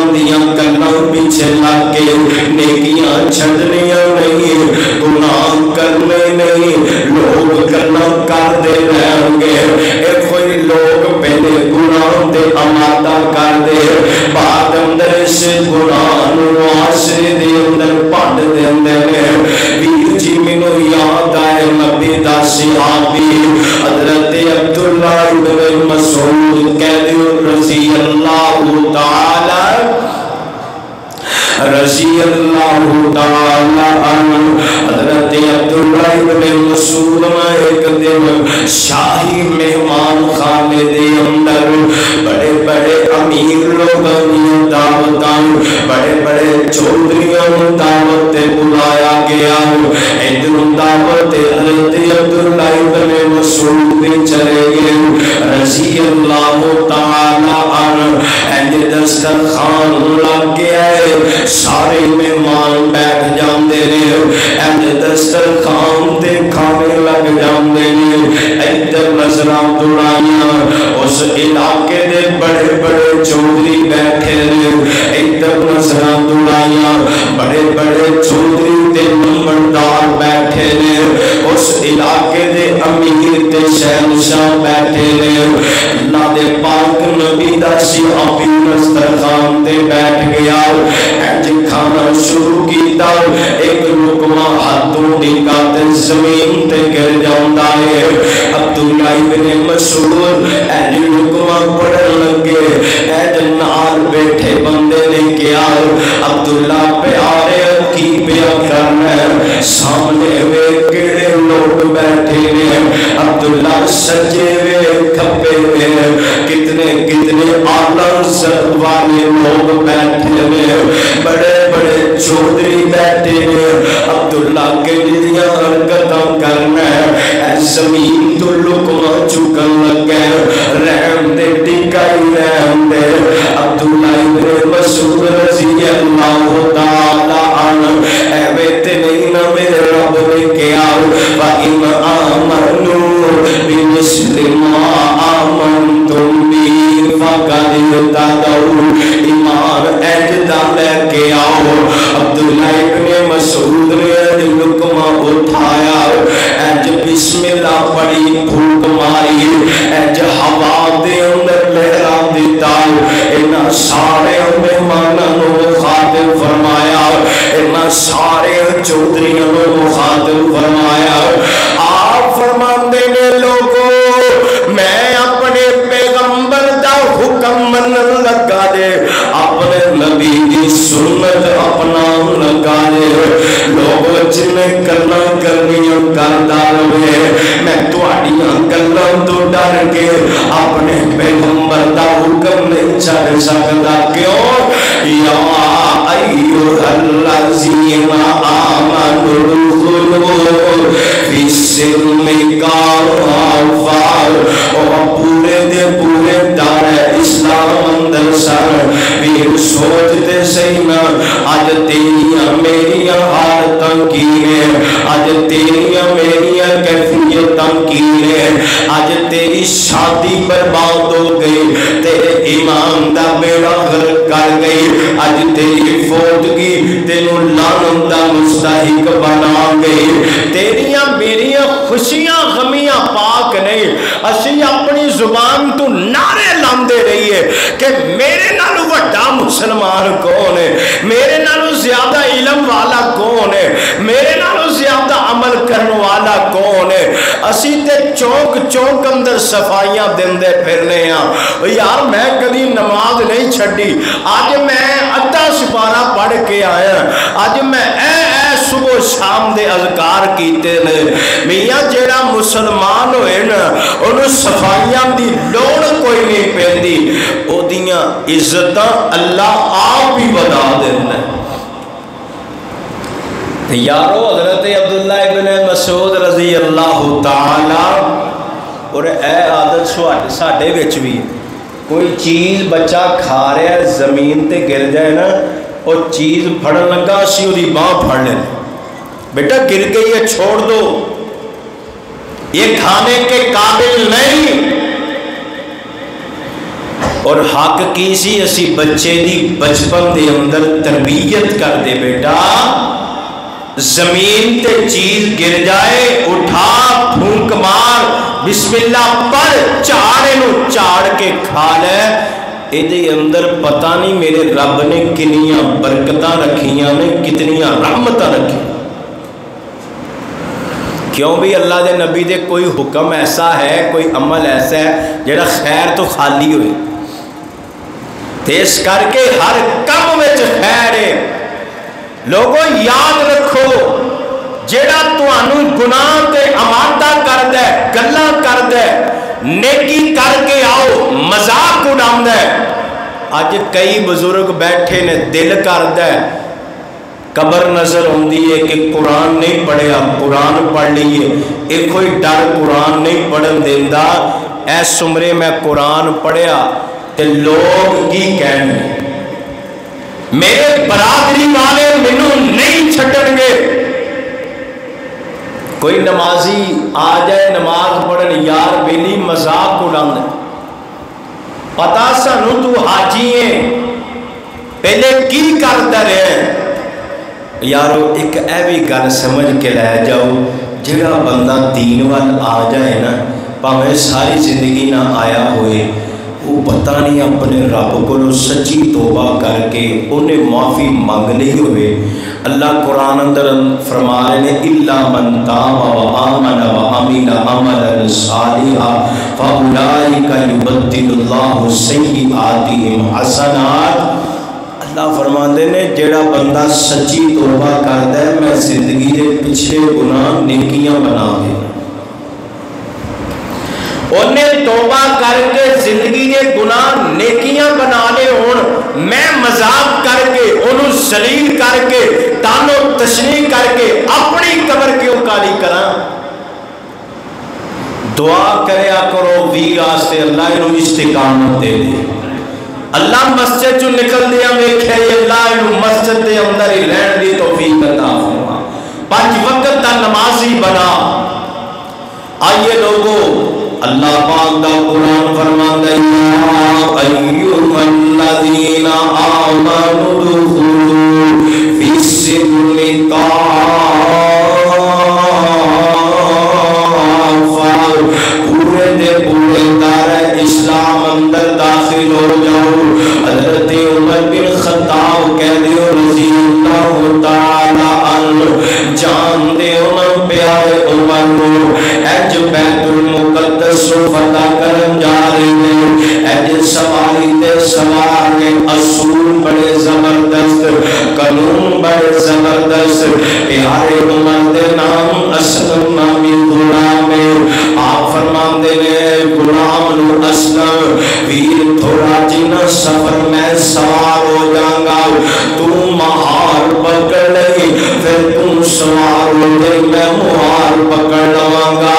دیاں گلاں پیچھے لگ کے نیکیاں چھڈنیاں نہیں گناہ کرنے نہیں لوگ گلاں کرتے رہیں گے اے کوئی لوگ پہلے گناہ تے آمادہ کر دے بعد اندر سے گناہ معاشرے دے اندر پڑھ دے ویر جی مینوں یاد آئے نبی دا صحابی حضرت عبداللہ ابن مسعود کہہ دیو اللہ تعالی عنہ حضرت عبداللہ ابن مسعود میں ایک دن شاہی مہمان خانے دے اندر بڑے بڑے امیر لوگوں دعوتاں بڑے بڑے چودھریوں دعوت بلایا گیا ادھر دعوت حضرت عبداللہ ابن مسعود چلے گئے رضی اللہ تعالی عنہ دسترخوان لگ گیا ہے سارے مہمان بیٹھ جاندے نے دسترخوان تے کھانے لگ جاندے نے ادھر نظراں دوڑائیاں اس علاقے دے بڑے بڑے چودھری بیٹھے نے ادھر نظراں دوڑائیاں بڑے بڑے چودھری تے نمبردار بیٹھے نے اس علاقے دے امیر تے شہنشاہ بیٹھے نے اللہ دے پاک نبی دا صحابی دسترخوان تے بیٹھ گیا اج کھانا شروع کیتا ایک لقمہ ہاتھوں ڈگا تے زمین تے گر جاندا ہے عبداللہ ابن مسعود اج لقمہ پڑھن لگے اج نال بیٹھے بندے نے کیا عبداللہ پیارے کی پیا کرنا ہے سامنے وے کیڑے لوگ بیٹھے نے عبداللہ سجے وے کھپے وے کتنے کتنے اعلی سر والے لوگ بیٹھے ہیں بڑے بڑے چودھری بیٹھے ہیں عبداللہ کے لیے حرکتاں کرنا ہے زمین تو لقمہ چکن لگے رحم دے ٹکائی رحم دے عبداللہ ابن مسعود رضی اللہ تعالی عنہ اے بیتے نہیں نہ میرے رب نے کیا وَإِنْ آمَنُوا بِمِثْلِ مَا آمَنْتُمْ بِهِ فَقَدِ اهْتَدَوْا ایمان اجدا لے کے آؤ عبداللہ ابن مسعود نے لقمہ اٹھایا اج بسم اللہ پڑھی پھوک ماری اج ہوا دے اندر لہرا دیتا انہاں سارے مہمانوں کو خاطب فرمایا انہاں سارے چودھریوں کو خاطب فرمایا آپ فرماندے نے لوگوں میں اپنے پیغمبر دا حکم منن لگا دے اپنے نبی دی سنت اپنا لگا دے لوگ جنہیں گلاں کرنیاں کردا رہے میں تہاڈیاں گلاں تو ڈر کے اپنے پیغمبر دا حکم نہیں چھڈ سکدا کیوں یا ایھا الذین آمنوا ادخلوا فی السلم کافۃ اور پورے دے پورے دار اسلام اندر سر بھی سوچتے سینا آج تیریاں میریاں حالتاں کی ہیں آج تیریاں میریاں کیفیتاں کی ہیں آج تیری شادی برباد ہو گئی تیرے ایمان دا بیڑا غرق کر گئی آج تیری فوتگی تینوں لعنت دا مستحق بنا گئی تیریاں میریاں خوشیاں غمیاں پاک نہیں اسی اپنی زبان تو نعرے لاندے رہیے کہ میرے نالو وڈا مسلمان کون ہے میرے نالو زیادہ علم والا کون ہے میرے نالو زیادہ عمل کرنے والا کون ہے اسی تے چوک چوک اندر صفائیاں دندے پھرنے ہیں یار میں کبھی نماز نہیں چھڑی آج میں ادھا سپارہ پڑھ کے آیا آج میں صبح شام دے اذکار کیتے نے میاں جیڑا مسلمان ہوئے نا انہوں صفائیاں دی لوڑ کوئی نہیں پیندی او دیاں عزتاں اللہ آپ ہی بدا دینا یارو حضرت عبداللہ ابن مسعود رضی اللہ تعالی اور اے عادت ساڑھے وچ بھی کوئی چیز بچہ کھا رہا ہے زمین تے گر جائے نا اور چیز پھڑن لگا اسی وہ دی باں پھڑ لیں بیٹا گر گئی ہے چھوڑ دو یہ کھانے کے قابل نہیں اور حق کی سی اسی بچے دی بچپن دے اندر تربیت کر دے بیٹا زمین تے چیز گر جائے اٹھا پھونک مار بسم اللہ پڑھ چاڑے نو چاڑ کے کھا لے ایدے اندر پتہ نہیں میرے رب نے کنیاں برکتاں رکھیاں نے کتنیاں رحمتاں رکھی کیوں بھی اللہ دے نبی دے کوئی حکم ایسا ہے کوئی عمل ایسا ہے جڑا خیر تو خالی ہوئے تے اس کر کے ہر کم وچ خیر ہے لوگوں یاد رکھو جیڑا تانوں گناہ تے امادہ کردا ہے گلاں کردا ہے نیکی کر کے آؤ مذاق اڑاوندا ہے. اج کئی بزرگ بیٹھے نے دل کردا ہے قبر نظر ہوندی ہے کہ قرآن نہیں پڑھیا قرآن پڑھ لیے یہ کوئی ڈر قرآن نہیں پڑھن دیندا ایس عمرے میں قرآن پڑھیا تے لوگ کی کہنے میرے برادری والے مینوں نہیں چھڈن گے. کوئی نمازی آ جائے نماز پڑھن یار بیلی مذاق اڑاوندا پتا سانوں تو حاجی ہے پہلے کی کردا رہے. یارو ایک اے بھی گل سمجھ کے لے جاؤ جڑا بندہ دین وال آ جائے نا پاویں ساری زندگی نہ آیا ہوئے وہ پتہ نہیں اپنے رب کو سچی توبہ کر کے انہیں معافی مانگ لی ہوئے. اللہ قرآن اندر فرما رہے ہیں الا من تاب وآمن وعمل عملا صالحا فاولئک یبدل اللہ سیئاتہم حسنات. اللہ فرماندے نے جیڑا بندہ سچی توبہ کرتا ہے میں زندگی کے پچھلے گناہ نیکیاں بنا دے. انہیں توبہ کر کے زندگی کے گناہ نیکیاں بنا لے ہون میں مذاق کر کے انہوں ذلیل کر کے تانو تشریح کر کے اپنی قبر کیوں کالی کراں. دعا کریا کرو ویر واسطے اللہ انہوں استقامت دے دے. اللہ مسجد جو نکل دیا ویکھے اللہ انہوں مسجد دے اندر ہی رہن دی توفیق عطا فرما 5 وقت دا نمازی بنا. آئیے لوگوں اللہ پاک دا قرآن فرماتا ہے یا ایھا الذین آمنوا ادخلوا فی السلم کافہ پورے دے پورے دار اسلام اندر داخل ہو جاؤ. حضرت عمر بن خطاب کہہ دیو رضی اللہ تعالی عنہ جان دے انہوں پیارے عمر کو اج بیت المقدس فتح کرن جا رہے ہیں اج سواری تے سوار نے اصول بڑے زبردست قانون بڑے زبردست پیارے عمر دے نام اسلم نامی غلام آپ فرماندے نے غلام نو اسلم ویر تھوڑا جنا سفر میں سوار ہو جاؤں گا تو مہار پکڑ لئی پھر تم سوار ہو جائے میں مہار پکڑ لواں گا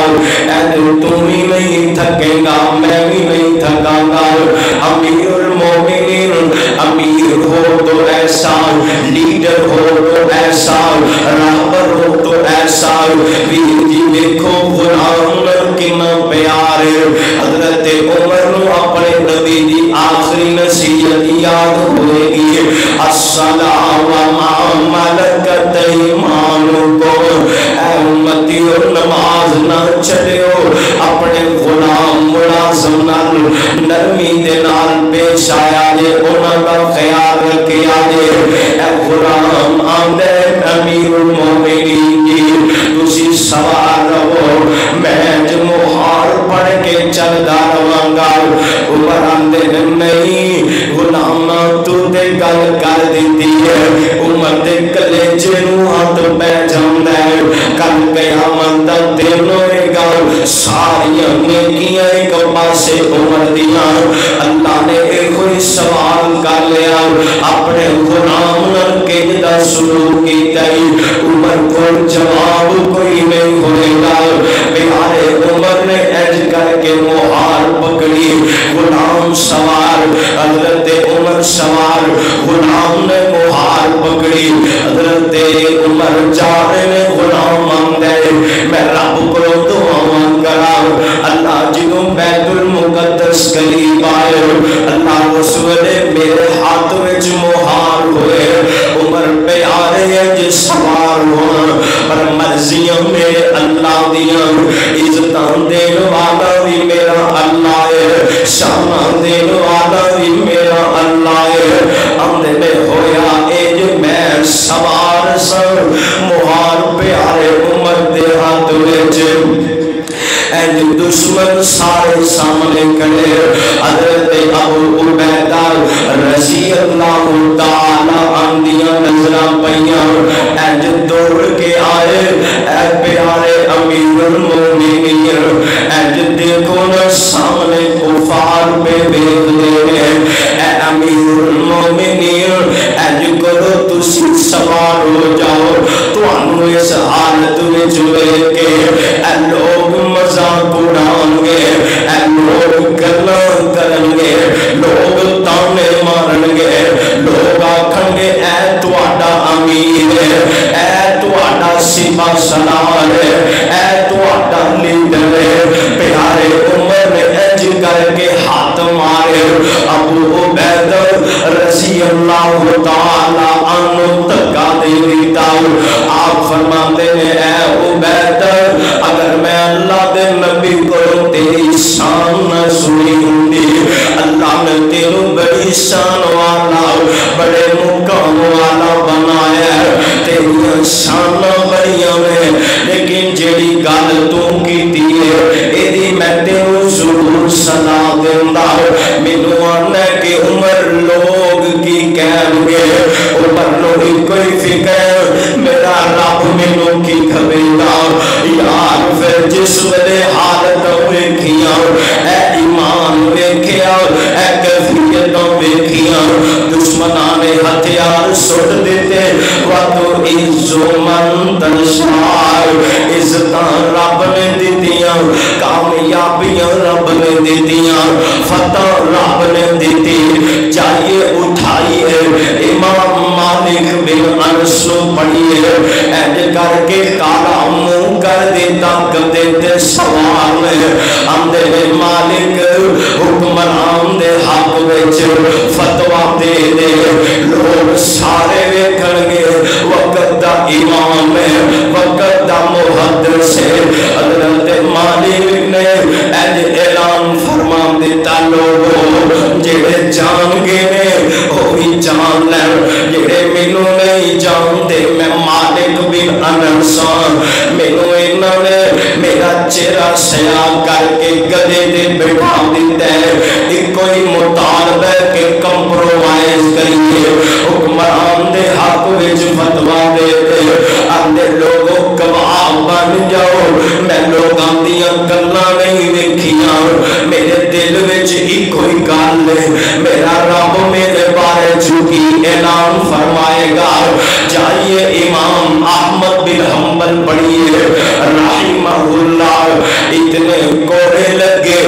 اے دل تم ہی نہیں تھکے گا میں بھی نہیں تھکاں گا. امیر المومنین امیر ہو تو ایسا لیڈر ہو تو ایسا رہبر ہو تو ایسا ویر جی دیکھو غلام کنا پیارے حضرت عمر نو اپنے نبی دی آخری نصیحت یاد ہوئے گی الصلاۃ وما ملکت ایمانکم اے امتیو نماز نہ چھڑیو اپنے غلام ملازم نال نرمی دے نال پیش آیا جے انہاں دا خیال رکھیا جے اے غلام آندے امیر المومنین جی تسی سوار رہو میں جو مہار پڑھ کے چلدا رہواں گا. عمر آندے نہیں غلام تو تے گل کر دتی ہے عمر دے کلیجے نو ہاتھ پہ جاندا ہے کل قیامت دا دن ہوئے گا ساری نیکیاں ایک پاسے عمر دیاں. اللہ نے ایک کوئی سوال کر لیا اپنے غلام نال کیدا سلوک کیتا ہے عمر کو جواب کوئی نہیں ہوئے گا. پیارے عمر نے اج کر کے مہار پکڑی غلام سوار حضرت عمر سوار غلام نے مہار پکڑی حضرت عمر جانے میں غلام آندے میں رب کو دعا کرا اللہ جنوں بیت المقدس قریب آئے اللہ رسول میرے ہاتھ وچ مہار ہوئے عمر پیارے اج سوار ہونا پر مرضیاں میرے اللہ دیاں عزتاں دین والا بھی میرا اللہ ہے شان دین والا بھی میرا اللہ ہے. اندے میں ہویا اج میں سوار سر مہار پیارے عمر دے ہاتھ وچ اج دشمن سارے سامنے کھڑے حضرت ابو عبیدہ رضی اللہ تعالی عنہ نظراں پیاں اج دوڑ کے آئے اے پیارے امیر المومنین اج دیکھو نا سامنے کفار پہ بیٹھ دے اے امیر المومنین اج کرو تسی سوار ہو جاؤ تانوں اس حالت وچ ویکھ کے اے لوگ مذاق اڑان گے اے لوگ گلاں کرن گے لوگ تانے مارن گے لوگ آکھن گے اے تہاڈا امیر ہے اے تہاڈا سپاہ سالار ہے اے تہاڈا لیڈر ہے پیارے عمر نے اج کر کے ہاتھ مارے ابو عبیدہ رضی اللہ تعالی عنہ دھکا دے دیتا آپ فرماتے ہیں اے عبیدہ اگر میں اللہ دے نبی کو تیری شان نہ سنی ہوندی اللہ نے تینوں بڑی شان والا بڑے مقام والا بنایا تیری شان بڑیاں نے لیکن جیڑی گل تو کیتی ہے ایدی میں تینوں ضرور سنا دیندا مینوں آنا کہ عمر لوگ کی کہن گے عمر لوگ کوئی فکر میرا رب مینوں کی کھوے گا یار پھر جس ویلے حالت ویکھیاں اے ایمان ویکھیا اے کیفیت ویکھیاں دشمناں نے ہتھیار سٹ دیتے وَتُ عِزُّ مَن تَشَاءُ عزتاں رب نے دتیاں کامیابیاں رب نے دتیاں فتح رب نے دتی چاہیے اٹھائیے امام مالک بن انس پڑھیے ایج کر کے کالا منہ کر دیتا کدے تے سوال آندے مالک حکمران دے حق وچ فتوا دے دے لوگ سارے ویکھن گے وقت دا امام ہے وقت دا محدث ہے حضرت مالک نے ایج اعلان فرما دیتا لوگوں جڑے جان گے نے وہ بھی جان لین جڑے مینوں نہیں جاندے میں مالک بن انس مینوں انہاں نے میرا چہرہ سیاہ کر کے گدے تے بٹھا دیتا ہے کوئی مطالبہ کہ کمپرومائز کریے حکمران دے حق وچ فتوا دے دے اندے لوگوں گواہ بن جاؤ میں لوگاں دیاں گلاں نہیں ویکھیاں میرے دل وچ ایک کوئی گل ہے میرا رب میرے بارے جھوٹی اعلان فرمائے گا جائیے امام احمد بن حنبل پڑھیے رحمہ اللہ اتنے کوڑے لگے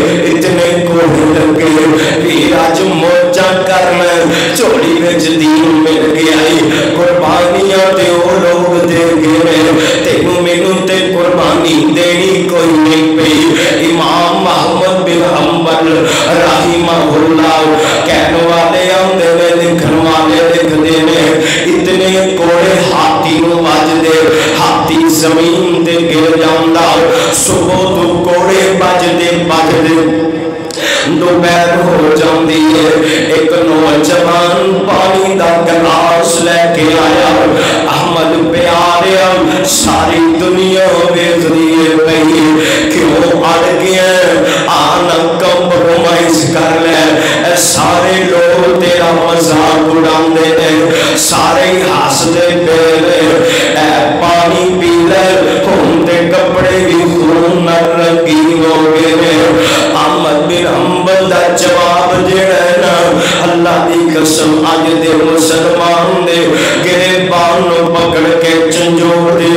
آج موجہ کرنا چوڑی وچ دین مل گیا قربانیاں تے او لوگ دے گئے تینوں مینوں تے قربانی دینی کوئی نہیں پئی امام احمد بن حنبل رحمہ اللہ کہنے والے آندے نے لکھن والے لکھدے نے اتنے کوڑے ہاتھی نوں وجدے ہاتھی زمین تے گر جاندا صبح تو کوڑے بجدے دوپہر ہو جاندی ہے ایک نوجوان پانی دا گلاس لے کے آیا احمد پیاریا ساری دنیا ویکھدی پئی کیوں اڑ گیا آنا کمپرومائز کر لے سارے لوگ تیرا مذاق اڑاندے نے سارے ہسدے پے اے پانی پی لے ہن تے کپڑے بھی خون نال رنگین ہو گئے احمد بن حنبل دا جواب جڑا ہے نا اللہ دی قسم اج دے مسلمان دے گریبان نو پکڑ کے چنجوڑ دے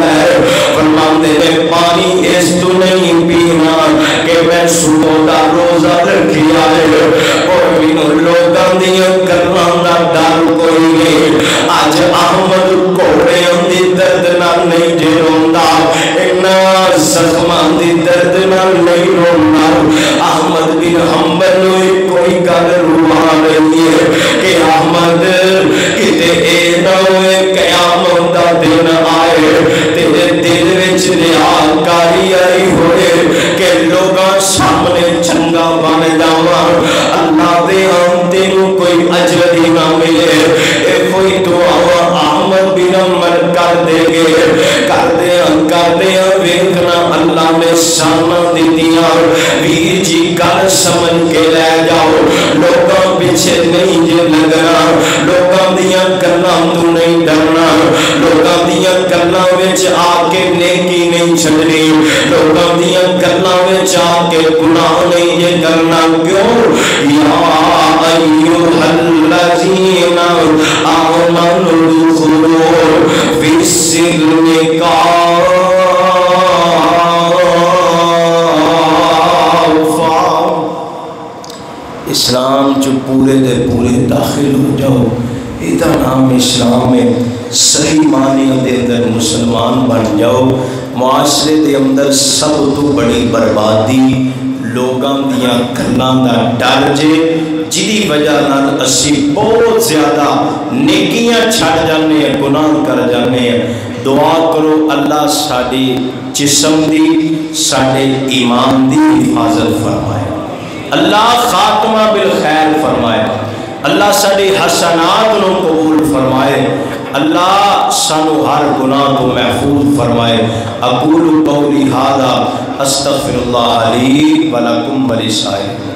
ہے فرماندے نے پانی اس تو نہیں پینا کہ میں صبح دا روزہ رکھیا ہے اور مینوں لوگاں دیاں گلاں دا ڈر کوئی نہیں اج احمد کوڑیاں دی درد نال نہیں جے روندا انہاں زخماں دی درد نال نہیں روندا احمد بن حنبل نو کوئی گل روا رہی ہے کہ احمد کتے اے نہ ہوئے قیامت دا دن آئے تیرے دل وچ ریاکاری آئی ہوئے کہ لوگاں سامنے چنگا بن جاواں اللہ دے ہم تینوں کوئی اجر ہی نہ ملے اے کوئی دعا احمد بن مکمل کر دے گے. کردے ویکھنا اللہ نے شاناں دتیاں. ویر جی گل سمجھ کے لے جاؤ, لوگاں پیچھے نہیں جے لگنا, لوگاں دیاں گلاں تو نہیں ڈرنا, لوگاں دیاں گلاں وچ آ کے نیکی نہیں چھڈنی, لوگاں دیاں گلاں وچ آ کے گناہ نہیں جے کرنا. کیوں؟ یا ایھا الذین آمنوا ادخلوا فی السلم کافہ. اسلام چ پورے دے پورے داخل ہو جاؤ. یہ نام اسلام ہے. صحیح معنی دے اندر مسلمان بن جاؤ. معاشرے دے اندر سب تو بڑی بربادی لوگاں دیاں گلاں دا ڈر جے, جدی وجہ نال اسی بہت زیادہ نیکیاں چھڈ جانے ہیں, گناہ کر جانے ہیں. دعا کرو اللہ ساڈی جسم دی ساڈے ایمان دی حفاظت فرمائے, اللہ خاتمہ بالخیر فرمائے, اللہ ساڈے حسنات نو قبول فرمائے, اللہ سانو ہر گناہ کو محفوظ فرمائے. اقول قولی ھذا استغفر اللہ لی ولکم ولسائر